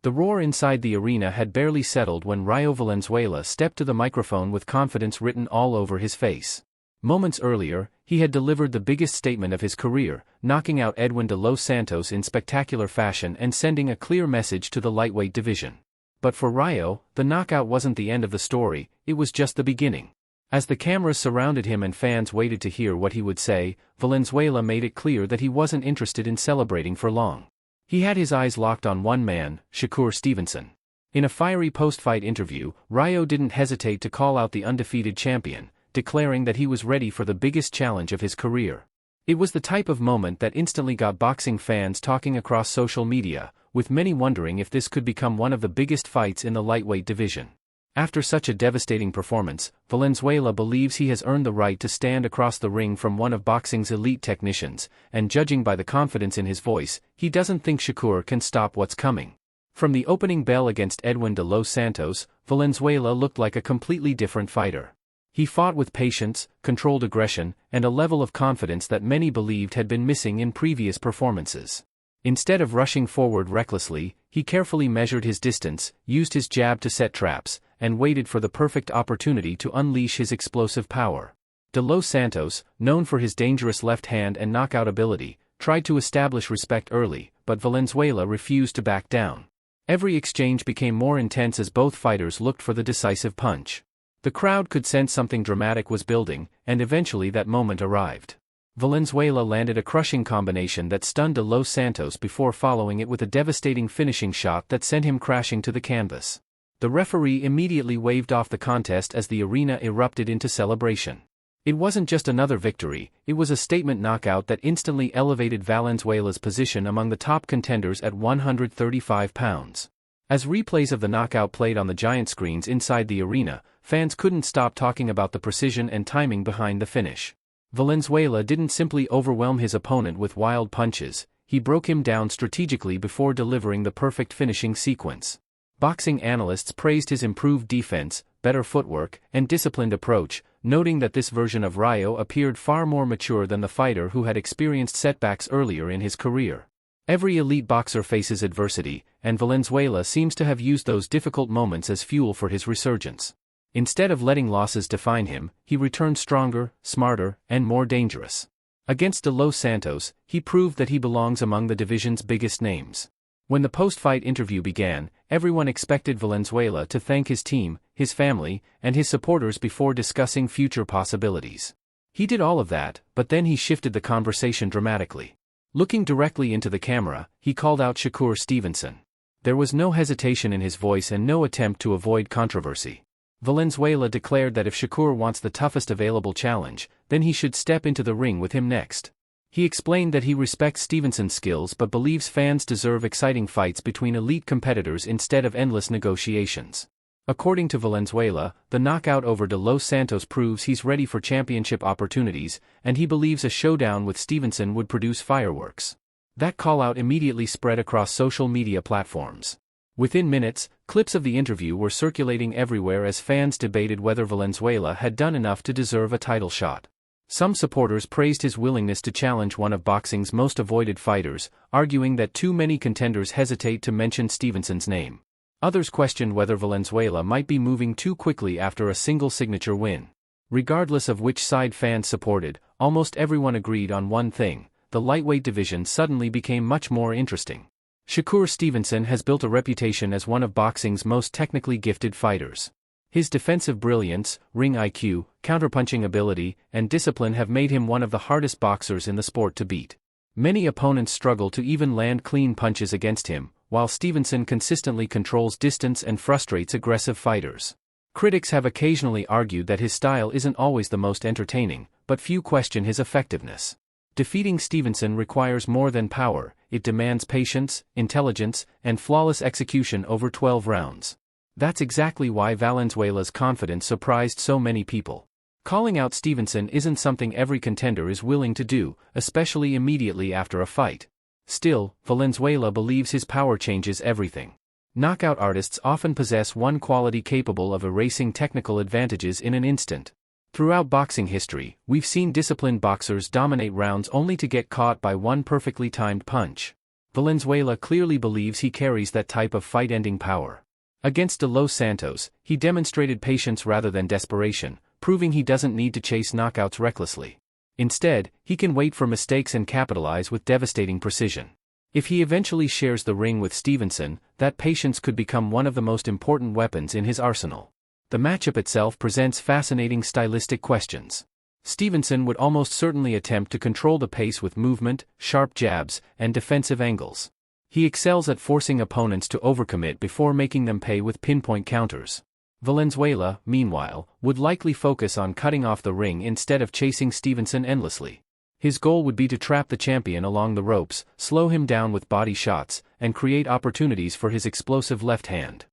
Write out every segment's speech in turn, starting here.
The roar inside the arena had barely settled when Rayo Valenzuela stepped to the microphone with confidence written all over his face. Moments earlier, he had delivered the biggest statement of his career, knocking out Edwin De Los Santos in spectacular fashion and sending a clear message to the lightweight division. But for Rayo, the knockout wasn't the end of the story, it was just the beginning. As the cameras surrounded him and fans waited to hear what he would say, Valenzuela made it clear that he wasn't interested in celebrating for long. He had his eyes locked on one man, Shakur Stevenson. In a fiery post-fight interview, Rayo didn't hesitate to call out the undefeated champion, declaring that he was ready for the biggest challenge of his career. It was the type of moment that instantly got boxing fans talking across social media, with many wondering if this could become one of the biggest fights in the lightweight division. After such a devastating performance, Valenzuela believes he has earned the right to stand across the ring from one of boxing's elite technicians, and judging by the confidence in his voice, he doesn't think Shakur can stop what's coming. From the opening bell against Edwin De Los Santos, Valenzuela looked like a completely different fighter. He fought with patience, controlled aggression, and a level of confidence that many believed had been missing in previous performances. Instead of rushing forward recklessly, he carefully measured his distance, used his jab to set traps, and waited for the perfect opportunity to unleash his explosive power. De Los Santos, known for his dangerous left hand and knockout ability, tried to establish respect early, but Valenzuela refused to back down. Every exchange became more intense as both fighters looked for the decisive punch. The crowd could sense something dramatic was building, and eventually that moment arrived. Valenzuela landed a crushing combination that stunned De Los Santos before following it with a devastating finishing shot that sent him crashing to the canvas. The referee immediately waved off the contest as the arena erupted into celebration. It wasn't just another victory, it was a statement knockout that instantly elevated Valenzuela's position among the top contenders at 135 pounds. As replays of the knockout played on the giant screens inside the arena, fans couldn't stop talking about the precision and timing behind the finish. Valenzuela didn't simply overwhelm his opponent with wild punches, he broke him down strategically before delivering the perfect finishing sequence. Boxing analysts praised his improved defense, better footwork, and disciplined approach, noting that this version of Rayo appeared far more mature than the fighter who had experienced setbacks earlier in his career. Every elite boxer faces adversity, and Valenzuela seems to have used those difficult moments as fuel for his resurgence. Instead of letting losses define him, he returned stronger, smarter, and more dangerous. Against De Los Santos, he proved that he belongs among the division's biggest names. When the post-fight interview began, everyone expected Valenzuela to thank his team, his family, and his supporters before discussing future possibilities. He did all of that, but then he shifted the conversation dramatically. Looking directly into the camera, he called out Shakur Stevenson. There was no hesitation in his voice and no attempt to avoid controversy. Valenzuela declared that if Shakur wants the toughest available challenge, then he should step into the ring with him next. He explained that he respects Stevenson's skills but believes fans deserve exciting fights between elite competitors instead of endless negotiations. According to Valenzuela, the knockout over De Los Santos proves he's ready for championship opportunities, and he believes a showdown with Stevenson would produce fireworks. That call-out immediately spread across social media platforms. Within minutes, clips of the interview were circulating everywhere as fans debated whether Valenzuela had done enough to deserve a title shot. Some supporters praised his willingness to challenge one of boxing's most avoided fighters, arguing that too many contenders hesitate to mention Stevenson's name. Others questioned whether Valenzuela might be moving too quickly after a single signature win. Regardless of which side fans supported, almost everyone agreed on one thing: the lightweight division suddenly became much more interesting. Shakur Stevenson has built a reputation as one of boxing's most technically gifted fighters. His defensive brilliance, ring IQ, counterpunching ability, and discipline have made him one of the hardest boxers in the sport to beat. Many opponents struggle to even land clean punches against him, while Stevenson consistently controls distance and frustrates aggressive fighters. Critics have occasionally argued that his style isn't always the most entertaining, but few question his effectiveness. Defeating Stevenson requires more than power, it demands patience, intelligence, and flawless execution over 12 rounds. That's exactly why Valenzuela's confidence surprised so many people. Calling out Stevenson isn't something every contender is willing to do, especially immediately after a fight. Still, Valenzuela believes his power changes everything. Knockout artists often possess one quality capable of erasing technical advantages in an instant. Throughout boxing history, we've seen disciplined boxers dominate rounds only to get caught by one perfectly timed punch. Valenzuela clearly believes he carries that type of fight-ending power. Against De Los Santos, he demonstrated patience rather than desperation, proving he doesn't need to chase knockouts recklessly. Instead, he can wait for mistakes and capitalize with devastating precision. If he eventually shares the ring with Stevenson, that patience could become one of the most important weapons in his arsenal. The matchup itself presents fascinating stylistic questions. Stevenson would almost certainly attempt to control the pace with movement, sharp jabs, and defensive angles. He excels at forcing opponents to overcommit before making them pay with pinpoint counters. Valenzuela, meanwhile, would likely focus on cutting off the ring instead of chasing Stevenson endlessly. His goal would be to trap the champion along the ropes, slow him down with body shots, and create opportunities for his explosive left hand.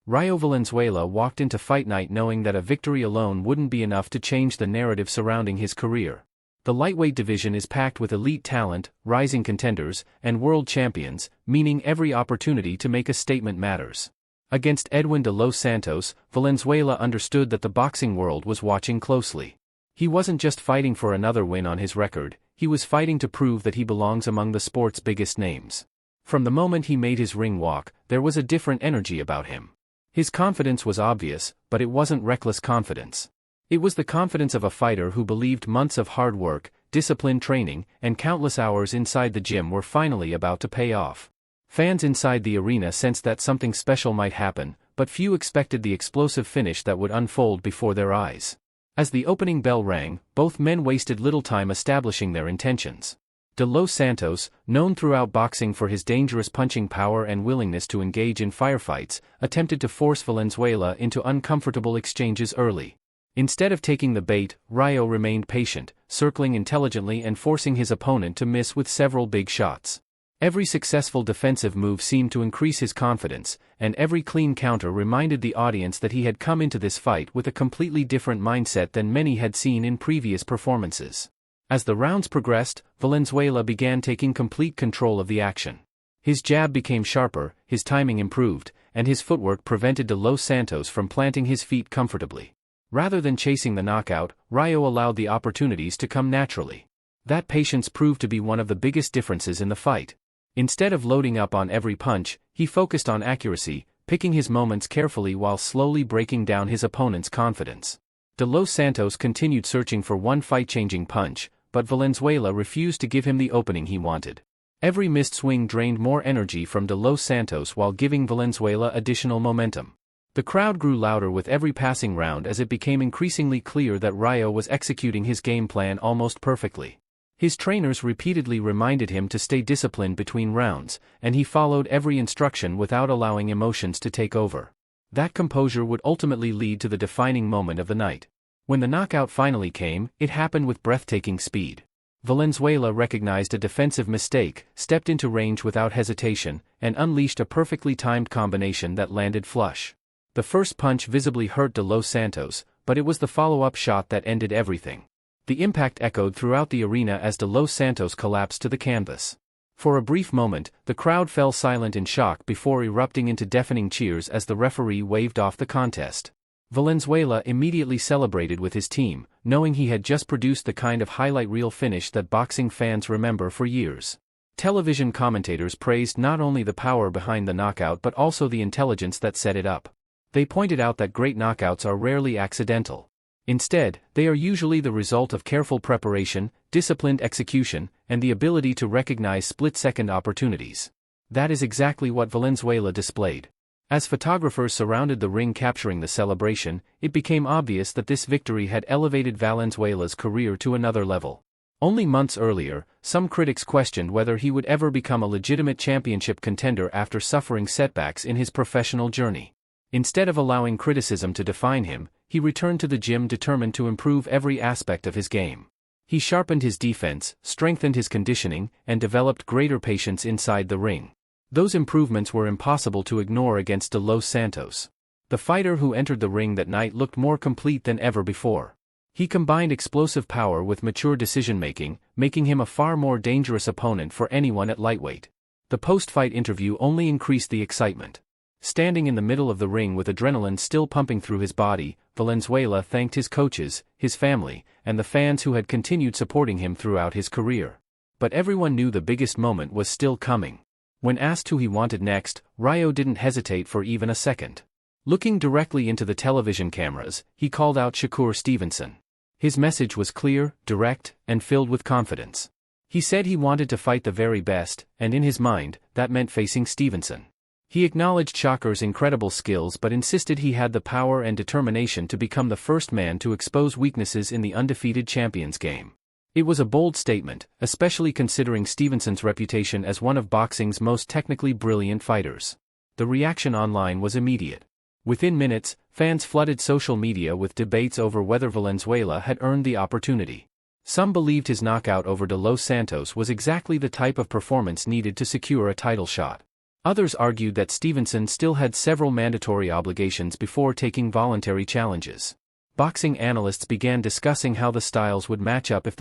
Rayo Valenzuela walked into Fight Night knowing that a victory alone wouldn't be enough to change the narrative surrounding his career. The lightweight division is packed with elite talent, rising contenders, and world champions, meaning every opportunity to make a statement matters. Against Edwin De Los Santos, Valenzuela understood that the boxing world was watching closely. He wasn't just fighting for another win on his record, he was fighting to prove that he belongs among the sport's biggest names. From the moment he made his ring walk, there was a different energy about him. His confidence was obvious, but it wasn't reckless confidence. It was the confidence of a fighter who believed months of hard work, disciplined training, and countless hours inside the gym were finally about to pay off. Fans inside the arena sensed that something special might happen, but few expected the explosive finish that would unfold before their eyes. As the opening bell rang, both men wasted little time establishing their intentions. De Los Santos, known throughout boxing for his dangerous punching power and willingness to engage in firefights, attempted to force Valenzuela into uncomfortable exchanges early. Instead of taking the bait, Rayo remained patient, circling intelligently and forcing his opponent to miss with several big shots. Every successful defensive move seemed to increase his confidence, and every clean counter reminded the audience that he had come into this fight with a completely different mindset than many had seen in previous performances. As the rounds progressed, Valenzuela began taking complete control of the action. His jab became sharper, his timing improved, and his footwork prevented De Los Santos from planting his feet comfortably. Rather than chasing the knockout, Rayo allowed the opportunities to come naturally. That patience proved to be one of the biggest differences in the fight. Instead of loading up on every punch, he focused on accuracy, picking his moments carefully while slowly breaking down his opponent's confidence. De Los Santos continued searching for one fight-changing punch, but Valenzuela refused to give him the opening he wanted. Every missed swing drained more energy from De Los Santos while giving Valenzuela additional momentum. The crowd grew louder with every passing round as it became increasingly clear that Rayo was executing his game plan almost perfectly. His trainers repeatedly reminded him to stay disciplined between rounds, and he followed every instruction without allowing emotions to take over. That composure would ultimately lead to the defining moment of the night. When the knockout finally came, it happened with breathtaking speed. Valenzuela recognized a defensive mistake, stepped into range without hesitation, and unleashed a perfectly timed combination that landed flush. The first punch visibly hurt De Los Santos, but it was the follow-up shot that ended everything. The impact echoed throughout the arena as De Los Santos collapsed to the canvas. For a brief moment, the crowd fell silent in shock before erupting into deafening cheers as the referee waved off the contest. Valenzuela immediately celebrated with his team, knowing he had just produced the kind of highlight reel finish that boxing fans remember for years. Television commentators praised not only the power behind the knockout but also the intelligence that set it up. They pointed out that great knockouts are rarely accidental. Instead, they are usually the result of careful preparation, disciplined execution, and the ability to recognize split-second opportunities. That is exactly what Valenzuela displayed. As photographers surrounded the ring capturing the celebration, it became obvious that this victory had elevated Valenzuela's career to another level. Only months earlier, some critics questioned whether he would ever become a legitimate championship contender after suffering setbacks in his professional journey. Instead of allowing criticism to define him, he returned to the gym determined to improve every aspect of his game. He sharpened his defense, strengthened his conditioning, and developed greater patience inside the ring. Those improvements were impossible to ignore against De Los Santos. The fighter who entered the ring that night looked more complete than ever before. He combined explosive power with mature decision-making, making him a far more dangerous opponent for anyone at lightweight. The post-fight interview only increased the excitement. Standing in the middle of the ring with adrenaline still pumping through his body, Valenzuela thanked his coaches, his family, and the fans who had continued supporting him throughout his career. But everyone knew the biggest moment was still coming. When asked who he wanted next, Rayo didn't hesitate for even a second. Looking directly into the television cameras, he called out Shakur Stevenson. His message was clear, direct, and filled with confidence. He said he wanted to fight the very best, and in his mind, that meant facing Stevenson. He acknowledged Shakur's incredible skills but insisted he had the power and determination to become the first man to expose weaknesses in the undefeated champions game. It was a bold statement, especially considering Stevenson's reputation as one of boxing's most technically brilliant fighters. The reaction online was immediate. Within minutes, fans flooded social media with debates over whether Valenzuela had earned the opportunity. Some believed his knockout over De Los Santos was exactly the type of performance needed to secure a title shot. Others argued that Stevenson still had several mandatory obligations before taking voluntary challenges. Boxing analysts began discussing how the styles would match up if